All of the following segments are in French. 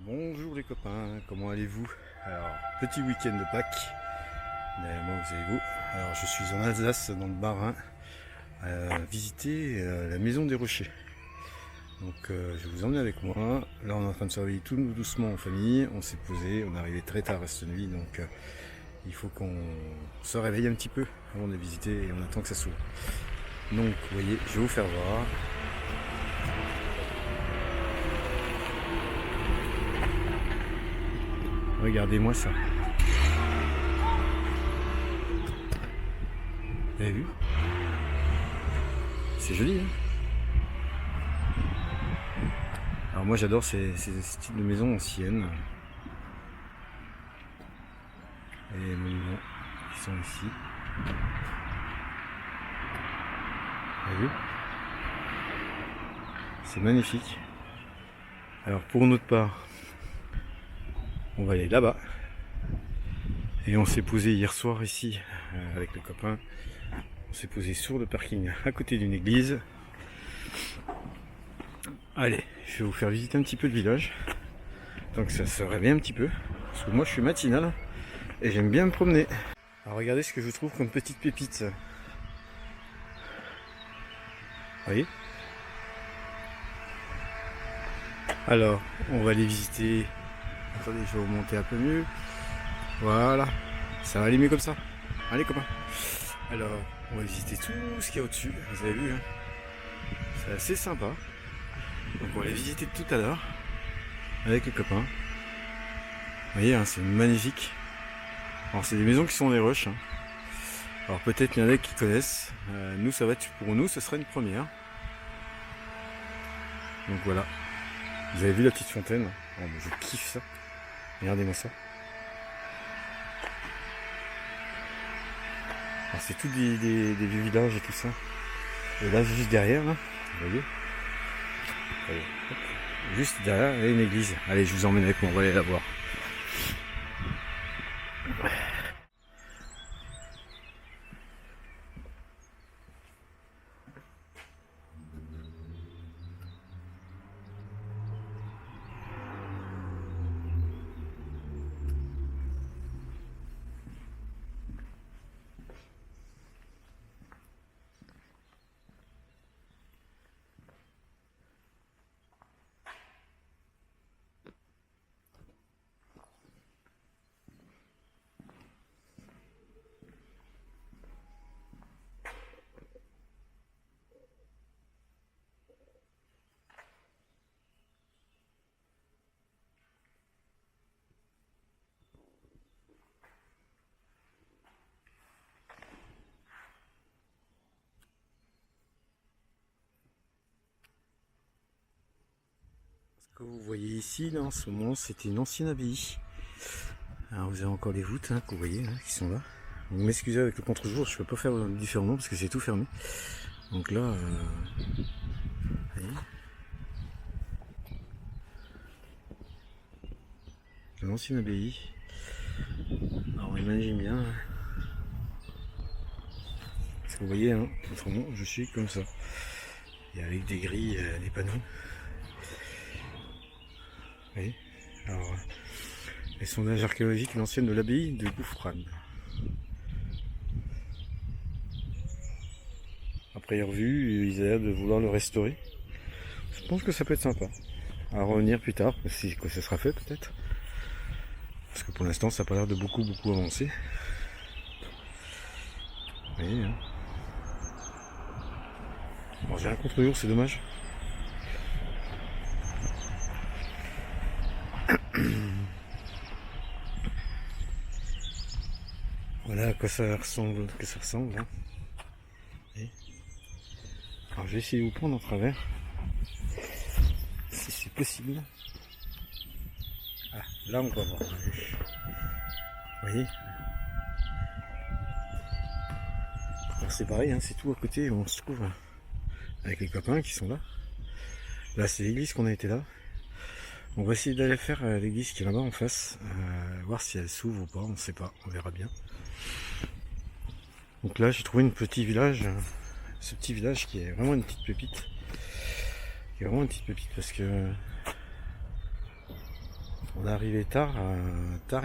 Bonjour les copains, comment allez-vous? Alors, petit week-end de Pâques, derrière moi vous allez-vous. Alors je suis en Alsace, dans le Bas-Rhin, à visiter la maison des Rochers. Donc je vais vous emmener avec moi. Là on est en train de surveiller tout doucement en famille, on s'est posé, on est arrivé très tard cette nuit, donc il faut qu'on se réveille un petit peu avant de visiter et on attend que ça s'ouvre. Donc vous voyez, je vais vous faire voir. Regardez-moi ça. Vous avez vu? C'est joli, hein? Alors moi j'adore ces styles de maisons anciennes. Et les monuments qui sont ici. Vous avez vu? C'est magnifique. Alors pour notre part, on va aller là-bas. Et on s'est posé hier soir ici avec le copain. On s'est posé sur le parking à côté d'une église. Allez, je vais vous faire visiter un petit peu le village. Donc ça se réveille un petit peu. Parce que moi je suis matinal et j'aime bien me promener. Alors regardez ce que je trouve comme petite pépite. Vous voyez? Alors, on va aller visiter. Attendez, je vais vous monter un peu mieux. Voilà, ça va aller mieux comme ça. Allez copains. Alors, on va visiter tout ce qu'il y a au-dessus. Vous avez vu, hein, c'est assez sympa. Donc on va aller visiter tout à l'heure avec les copains. Vous voyez, hein, c'est magnifique. Alors c'est des maisons qui sont des rushs. Hein. Alors peut-être il y en a qui connaissent. Nous, ça va être pour nous, ce sera une première. Donc voilà. Vous avez vu la petite fontaine? Oh, je kiffe ça. Regardez-moi ça. Alors c'est tout des vieux villages et tout ça. Et là juste derrière, là, vous voyez, juste derrière, il y a une église. Allez, je vous emmène avec moi, on va aller la voir. Ce que vous voyez ici, là, en ce moment, c'était une ancienne abbaye. Alors vous avez encore les voûtes, hein, que vous voyez, hein, qui sont là. Vous m'excusez avec le contre-jour, je ne peux pas faire différemment parce que c'est tout fermé. Donc là, voyez, l'ancienne abbaye. Alors on imagine bien. Hein. Parce que vous voyez, hein, autrement, je suis comme ça. Et avec des grilles, des panneaux. Vous voyez. Alors, les sondages archéologiques, l'ancienne de l'abbaye de Gouffran. Après revue, ils ont l'air de vouloir le restaurer. Je pense que ça peut être sympa. À revenir plus tard, si ça sera fait peut-être. Parce que pour l'instant, ça n'a pas l'air de beaucoup avancer. Vous voyez, hein. Bon, j'ai un contre-jour, c'est dommage. Voilà à quoi ça ressemble, hein. Alors je vais essayer de vous prendre en travers, si c'est possible. Ah, là on va voir. Vous voyez? Alors c'est pareil, hein, c'est tout à côté où on se trouve avec les copains qui sont là. Là c'est l'église qu'on a été là. On va essayer d'aller faire l'église qui est là-bas en face, voir si elle s'ouvre ou pas, on ne sait pas, on verra bien. Donc là j'ai trouvé un petit village, ce petit village qui est vraiment une petite pépite. Qui est vraiment une petite pépite parce que On est arrivé tard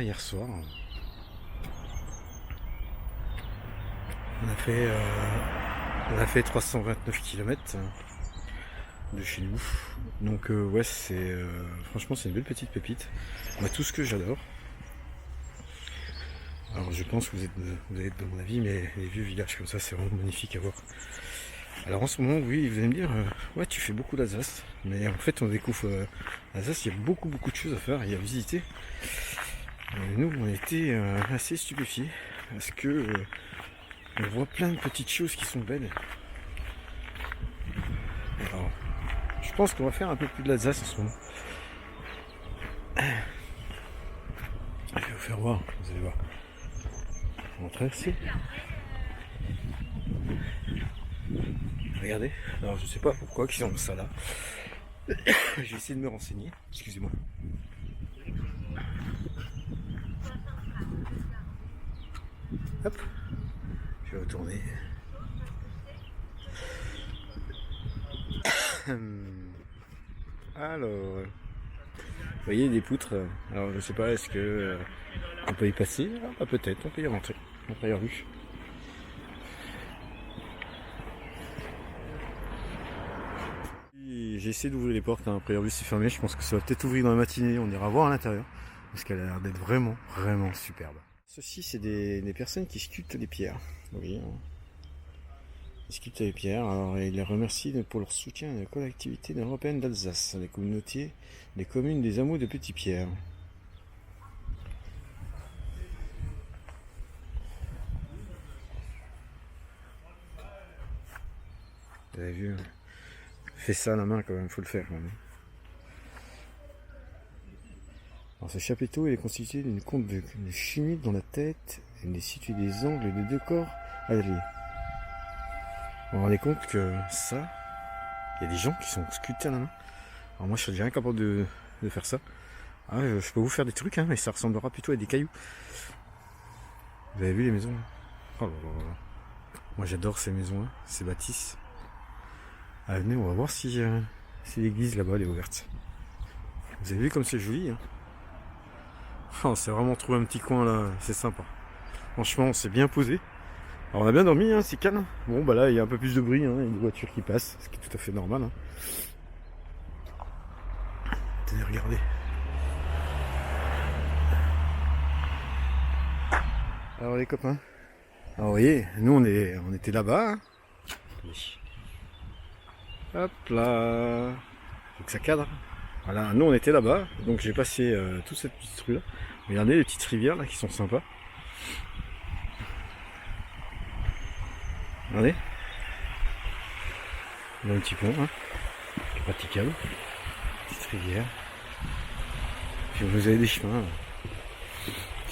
hier soir. On a fait 329 km de chez nous. Donc ouais, franchement c'est une belle petite pépite. Moi, tout ce que j'adore. Alors je pense que vous êtes de mon avis, mais les vieux villages comme ça, c'est vraiment magnifique à voir. Alors en ce moment, oui, vous allez me dire, ouais, tu fais beaucoup d'Alsace, mais en fait on découvre l'Alsace, il y a beaucoup de choses à faire et à visiter. Nous, on était assez stupéfiés parce que on voit plein de petites choses qui sont belles. Alors, je pense qu'on va faire un peu plus de l'Alsace en ce moment. Je vais vous faire voir, vous allez voir. On va traverser. Regardez, alors je sais pas pourquoi qu'ils ont ça là. Je vais essayer de me renseigner. Excusez-moi. Hop, je vais retourner. Alors, vous voyez des poutres. Alors je sais pas, est-ce que on peut y passer? Ah, peut-être, on peut y rentrer. On peut y rentrer. J'ai essayé d'ouvrir les portes, a priori c'est fermé, je pense que ça va peut-être ouvrir dans la matinée, on ira voir à l'intérieur, parce qu'elle a l'air d'être vraiment superbe. Ceci c'est des personnes qui sculptent les pierres, oui, ils sculptent les pierres, alors ils les remercient pour leur soutien à la collectivité européenne d'Alsace, les communautés, les communes des hameaux de Petits-Pierres. Vous avez vu, fait ça à la main quand même, faut le faire quand même. Alors ce chapiteau il est constitué d'une courbe de chimie dans la tête et il est situé des angles de deux corps alliés. On vous rendez compte que ça, il y a des gens qui sont sculptés à la main. Alors moi je serais déjà incapable de faire ça. Ah, je peux vous faire des trucs, hein, mais ça ressemblera plutôt à des cailloux. Vous avez vu les maisons là? Oh là là là. Moi j'adore ces maisons là, ces bâtisses. Ah, venez, on va voir si l'église là-bas elle est ouverte. Vous avez vu comme c'est joli, hein? Oh, c'est vraiment trouvé un petit coin là, c'est sympa. Franchement, on s'est bien posé. Alors on a bien dormi, hein, c'est calme. Bon bah là il y a un peu plus de bruit, hein, il y a des voitures qui passent, ce qui est tout à fait normal. Hein. Tenez, regardez. Alors les copains, alors vous voyez, nous on était là-bas. Hein. Oui. Hop là, faut que ça cadre. Voilà, nous on était là-bas, donc j'ai passé toute cette petite rue là. Regardez les petites rivières là qui sont sympas. Regardez. Il y a un petit pont hein, qui est praticable. Petite rivière. Puis vous avez des chemins.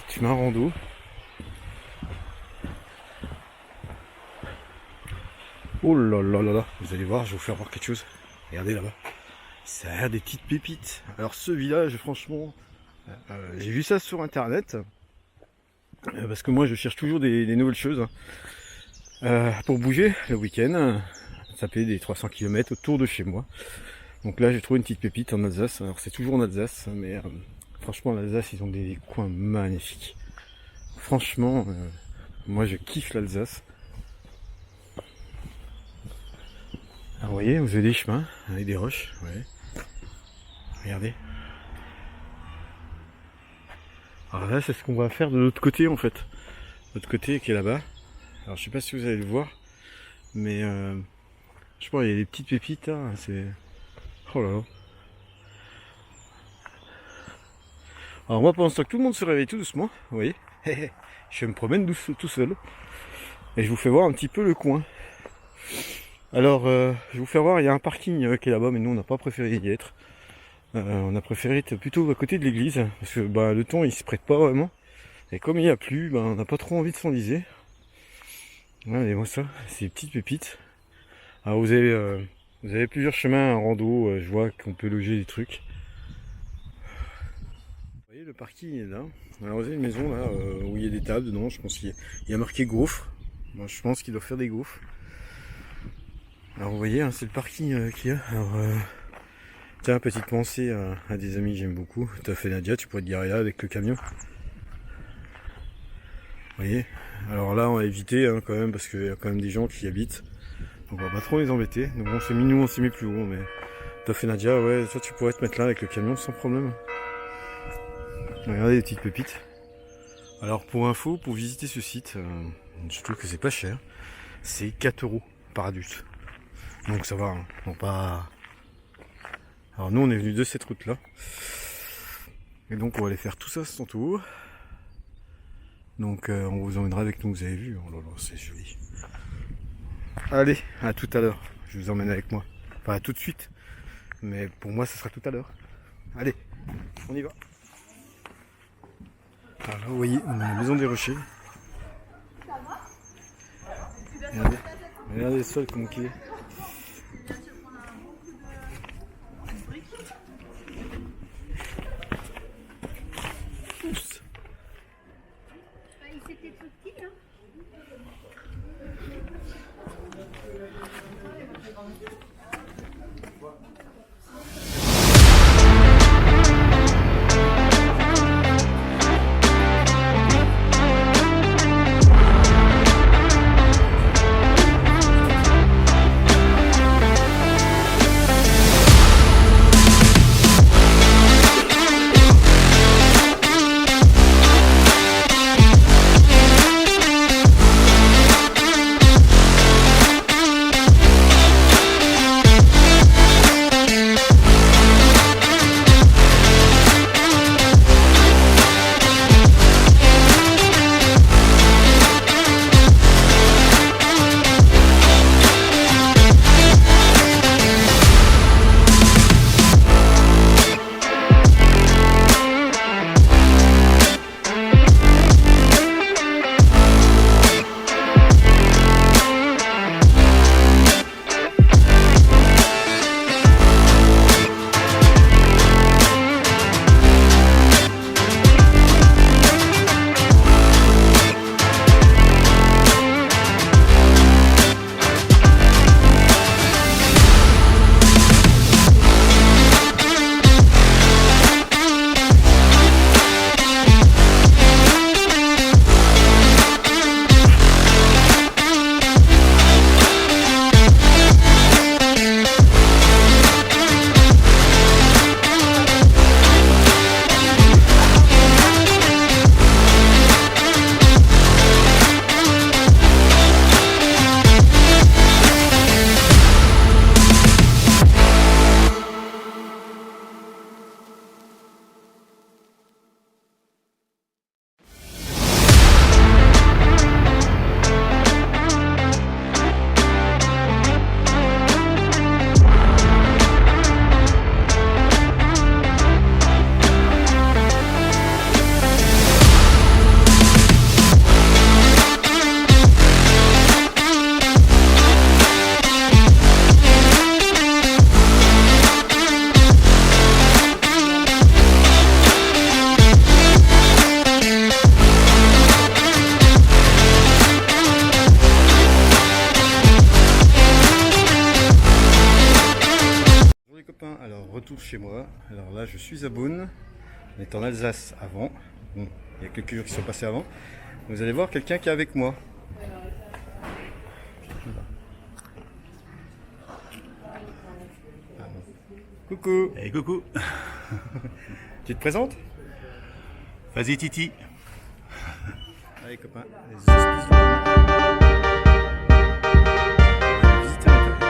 Petit chemin rando. Oh là là là là, vous allez voir, je vais vous faire voir quelque chose. Regardez là-bas. Ça a l'air des petites pépites. Alors ce village, franchement, j'ai vu ça sur internet. Parce que moi je cherche toujours des nouvelles choses. Pour bouger le week-end. Ça fait des 300 km autour de chez moi. Donc là j'ai trouvé une petite pépite en Alsace. Alors c'est toujours en Alsace, mais franchement en Alsace ils ont des coins magnifiques. Franchement, moi je kiffe l'Alsace. Alors vous voyez, vous avez des chemins avec des roches. Ouais. Regardez. Alors là c'est ce qu'on va faire de l'autre côté en fait. L'autre côté qui est là-bas. Alors je sais pas si vous allez le voir, mais je pense qu'il y a des petites pépites là, c'est. Oh là là. Alors moi pendant ce temps que tout le monde se réveille tout doucement, vous voyez, je me promène tout seul. Et je vous fais voir un petit peu le coin. Alors je vais vous faire voir, il y a un parking qui est là-bas, mais nous on n'a pas préféré y être. On a préféré être plutôt à côté de l'église, parce que bah, le temps il se prête pas vraiment. Et comme il n'y a plus, bah, on n'a pas trop envie de s'enliser. Regardez-moi ça, c'est des petites pépites. Alors vous avez plusieurs chemins en rando, je vois qu'on peut loger des trucs. Vous voyez le parking est là. Alors vous avez une maison là où il y a des tables dedans, je pense qu'il y a marqué gaufre. Moi je pense qu'il doit faire des gaufres. Alors vous voyez, hein, c'est le parking qu'il y a. Alors Tiens, petite pensée à des amis que j'aime beaucoup. T'as fait Nadia, tu pourrais te garer là avec le camion. Vous voyez. Alors là, on va éviter quand même parce qu'il y a quand même des gens qui y habitent. Donc on va pas trop les embêter. Donc on s'est mis plus haut, mais t'as fait Nadia, ouais, toi tu pourrais te mettre là avec le camion sans problème. Regardez les petites pépites. Alors pour info, pour visiter ce site, je trouve que c'est pas cher. C'est 4 € par adulte. Donc ça va, hein. Donc pas. Alors nous on est venu de cette route là. Et donc on va aller faire tout ça sans tour. Donc on vous emmènera avec nous, vous avez vu. Oh là là, c'est joli. Allez, à tout à l'heure. Je vous emmène avec moi. Enfin à tout de suite. Mais pour moi ce sera tout à l'heure. Allez, on y va. Alors là vous voyez, on a la maison des rochers. Regardez le sol comment il est. Alors retour chez moi, alors là je suis à Beaune, on est en Alsace avant, bon, il y a quelques jours qui sont passés avant, vous allez voir quelqu'un qui est avec moi. Coucou. Hey, coucou. Tu te présentes? Vas-y Titi. Allez copains, les excuses. Visiter l'intérieur.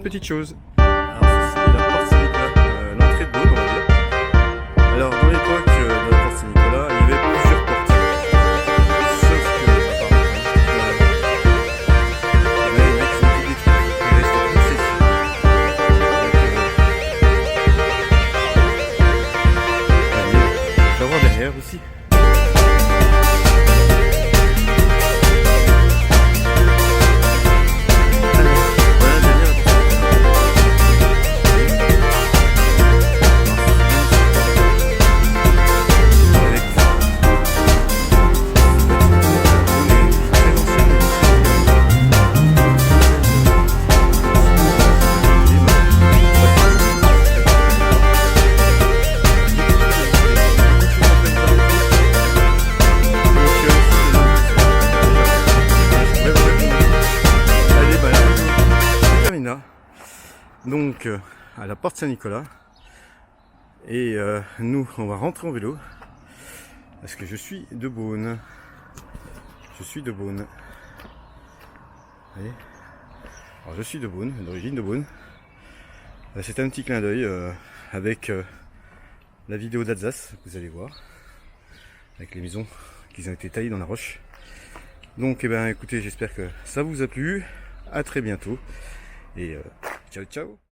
petites choses. Alors ceci est la porte Saint-Nicolas, l'entrée de Beaune on va dire. Alors dans l'époque de la porte Saint-Nicolas, il y avait plusieurs portes. Sauf que apparemment, les mecs sont tout détruits. Il reste plus que celle-ci. On va voir derrière aussi. Donc à la porte Saint-Nicolas et nous on va rentrer en vélo parce que je suis de Beaune. Je suis de Beaune. Voyez, alors je suis de Beaune, d'origine de Beaune. C'est un petit clin d'œil avec la vidéo d'Alsace, vous allez voir, avec les maisons qui ont été taillées dans la roche. Donc écoutez, j'espère que ça vous a plu. À très bientôt et ciao ciao.